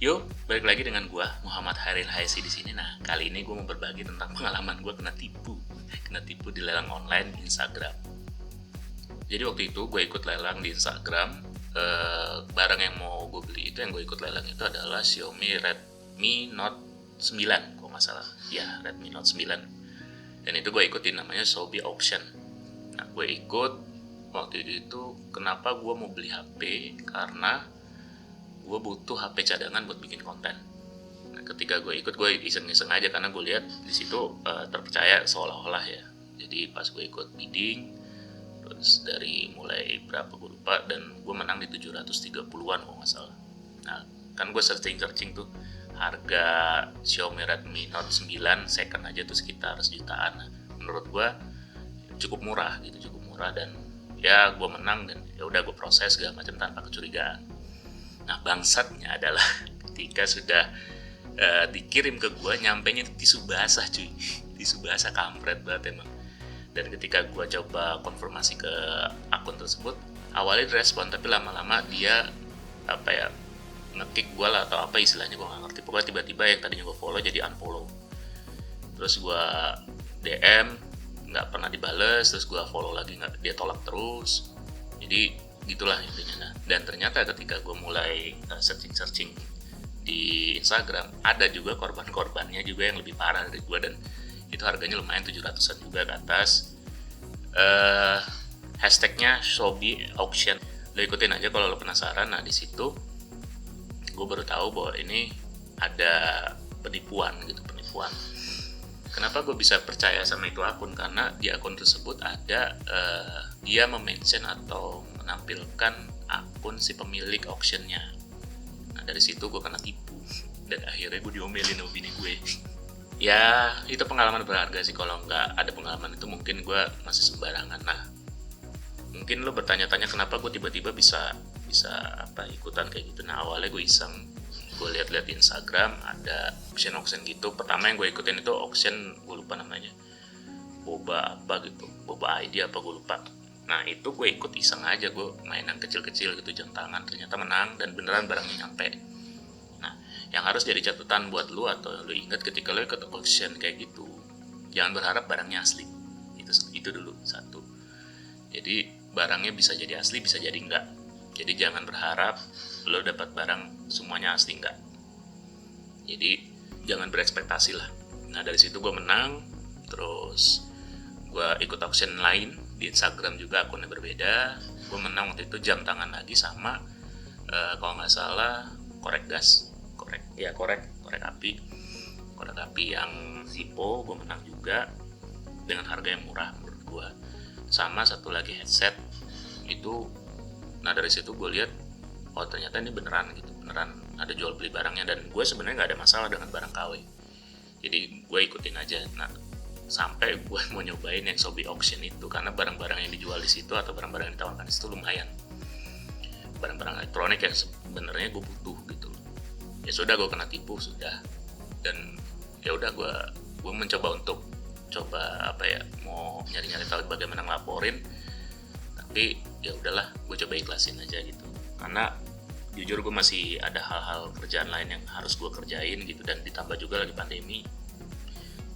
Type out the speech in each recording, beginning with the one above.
Yuk, balik lagi dengan gua Muhammad Hairil Haisi di sini. Nah, kali ini gua mau berbagi tentang pengalaman gua kena tipu di lelang online Instagram. Jadi waktu itu gue ikut lelang di Instagram. Barang yang mau gue beli itu, yang gue ikut lelang itu adalah Xiaomi Redmi Note 9 kalau nggak salah. Ya, Redmi Note 9. Dan itu gue ikutin, namanya Shopee Auction. Nah, gue ikut waktu itu. Kenapa gue mau beli HP? Karena gue butuh HP cadangan buat bikin konten. Nah, ketika gue ikut, gue iseng-iseng aja karena gue lihat di situ terpercaya seolah-olah ya. Jadi pas gue ikut bidding, terus dari mulai berapa gue lupa, dan gue menang di 730-an kalau nggak salah. Nah, kan gue searching tuh harga Xiaomi Redmi Note 9 second aja tuh sekitar sejutaan. Nah, menurut gue cukup murah dan ya gue menang, dan ya udah gue proses segala macam tanpa kecurigaan. Nah, bangsatnya adalah ketika sudah dikirim ke gue, nyampenya itu tisu basah cuy. Tisu basah, kampret banget emang. Dan ketika gue coba konfirmasi ke akun tersebut, awalnya direspon, tapi lama-lama dia ngekick gue lah, atau apa istilahnya gue nggak ngerti. Pokoknya tiba-tiba yang tadinya gue follow jadi unfollow. Terus gue DM nggak pernah dibales, terus gue follow lagi nggak, dia tolak terus. Jadi gitulah intinya. Nah, dan ternyata ketika gue mulai searching di Instagram, ada juga korban-korbannya juga yang lebih parah dari gue, dan itu harganya lumayan 700-an juga ke atas. Hashtagnya Shopee Auction, lo ikutin aja kalau lo penasaran. Nah, di situ gue baru tahu bahwa ini ada penipuan. Kenapa gue bisa percaya sama itu akun? Karena di akun tersebut ada dia mention atau menampilkan akun si pemilik auctionnya. Nah, dari situ gue kena tipu, dan akhirnya gue diomelin sama bini gue. Ya, itu pengalaman berharga sih. Kalau nggak ada pengalaman itu, mungkin gue masih sembarangan. Nah, mungkin lo bertanya-tanya kenapa gue tiba-tiba bisa ikutan kayak gitu. Nah, awalnya gue iseng, gue lihat-lihat di Instagram ada auction gitu. Pertama yang gue ikutin itu auction, gue lupa namanya, boba ID apa gue lupa. Nah, itu gue ikut iseng aja, gue main yang kecil-kecil gitu, jam tangan. Ternyata menang, dan beneran barangnya nyampe. Nah, yang harus jadi catatan buat lu, atau lu ingat ketika lu ikut auction kayak gitu, jangan berharap barangnya asli. Itu dulu satu. Jadi barangnya bisa jadi asli, bisa jadi enggak. Jadi jangan berharap lu dapat barang semuanya asli, enggak. Jadi jangan berekspektasi lah. Nah, dari situ gue menang. Terus gue ikut auction lain di Instagram juga, akunnya berbeda. Gue menang waktu itu jam tangan lagi sama kalau nggak salah korek api yang Zippo. Gue menang juga dengan harga yang murah menurut gue. Sama satu lagi headset itu. Nah, dari situ gue lihat, oh ternyata ini beneran ada jual beli barangnya, dan gue sebenarnya nggak ada masalah dengan barang KW. Jadi gue ikutin aja. Nah, sampai gue mau nyobain yang Shopee Auction itu, karena barang-barang yang dijual di situ atau barang-barang yang ditawarkan di situ lumayan, barang-barang elektronik yang sebenarnya gue butuh gitu. Ya sudah, gue kena tipu sudah, dan ya udah gue mencoba untuk mau nyari-nyari tahu bagaimana ngelaporin, tapi ya udahlah, gue coba ikhlasin aja gitu. Karena jujur gue masih ada hal-hal kerjaan lain yang harus gue kerjain gitu, dan ditambah juga lagi pandemi.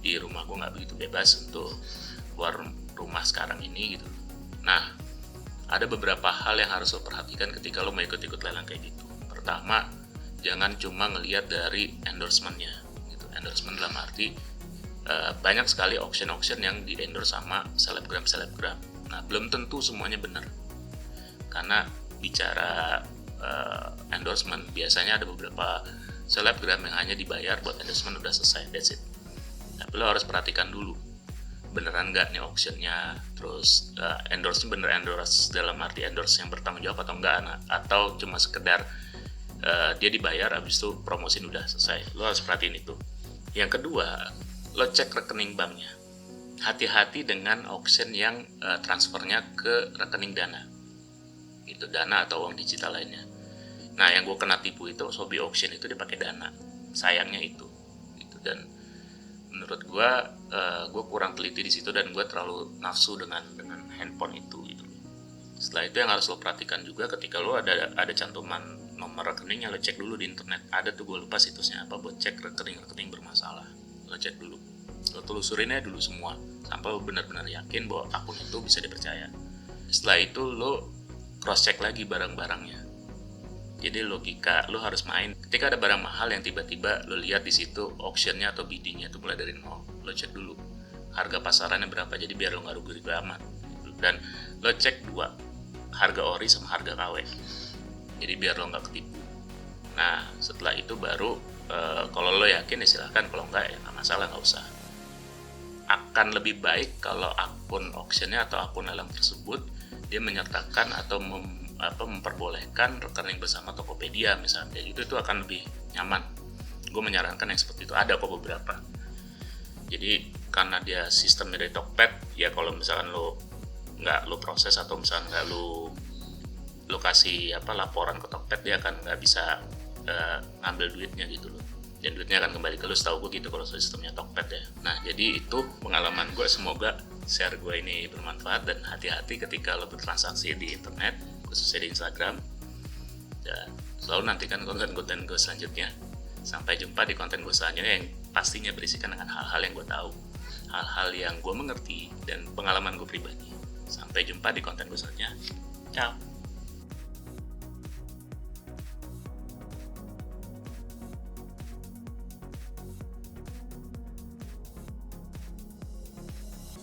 Di rumah gue nggak begitu bebas untuk keluar rumah sekarang ini gitu. Nah, ada beberapa hal yang harus lo perhatikan ketika lo mau ikut-ikut lelang kayak gitu. Pertama, jangan cuma ngelihat dari endorsementnya gitu. Endorsement dalam arti banyak sekali auction yang di endorse sama selebgram. Nah, belum tentu semuanya benar, karena bicara endorsement, biasanya ada beberapa selebgram yang hanya dibayar buat endorsement, udah selesai, that's it. Tapi lo harus perhatikan dulu, beneran nggak nih auctionnya. Terus endorse bener endorse dalam arti endorse yang bertanggung jawab atau enggak, atau cuma sekedar dia dibayar habis itu promosin udah selesai. Lo harus perhatiin itu. Yang kedua, lo cek rekening banknya. Hati-hati dengan auction yang transfernya ke rekening Dana, itu Dana atau uang digital lainnya. Nah, yang gue kena tipu itu Shopee Auction itu dia pakai Dana, sayangnya itu. Dan menurut gue kurang teliti di situ, dan gue terlalu nafsu dengan handphone itu gitu. Setelah itu yang harus lo perhatikan juga, ketika lo ada cantuman nomor rekeningnya lo cek dulu di internet. Ada tuh, gue lupa situsnya apa, buat cek rekening bermasalah. Lo cek dulu, lo telusurinnya dulu semua sampai lo benar-benar yakin bahwa akun itu bisa dipercaya. Setelah itu lo cross check lagi barang-barangnya. Jadi logika lo harus main ketika ada barang mahal yang tiba-tiba lo lihat di situ auctionnya atau biddingnya itu mulai dari nol, lo cek dulu harga pasarannya berapa, jadi biar lo nggak rugi amat. Dan lo cek dua, harga ori sama harga KW, jadi biar lo nggak ketipu. Nah setelah itu baru kalau lo yakin ya silahkan, kalau nggak ya nggak masalah, nggak usah. Akan lebih baik kalau akun auctionnya atau akun lelang tersebut dia menyertakan atau memperbolehkan rekening bersama Tokopedia misalnya, itu akan lebih nyaman. Gue menyarankan yang seperti itu, ada kok beberapa. Jadi karena dia sistemnya dari Tokped, ya kalau misalkan lo nggak lo proses atau misalkan nggak lo kasih laporan ke Tokped, dia akan nggak bisa ngambil duitnya gitu loh, dan duitnya akan kembali ke lo, setahu gue gitu kalau sistemnya Tokped ya. Nah jadi itu pengalaman gue, semoga share gue ini bermanfaat, dan hati-hati ketika lo bertransaksi di internet, khususnya di Instagram, dan selalu nantikan konten-konten gue selanjutnya. Sampai jumpa di konten gue selanjutnya yang pastinya berisikan dengan hal-hal yang gue tahu, hal-hal yang gue mengerti, dan pengalaman gue pribadi. Sampai jumpa di konten gue selanjutnya. Ciao.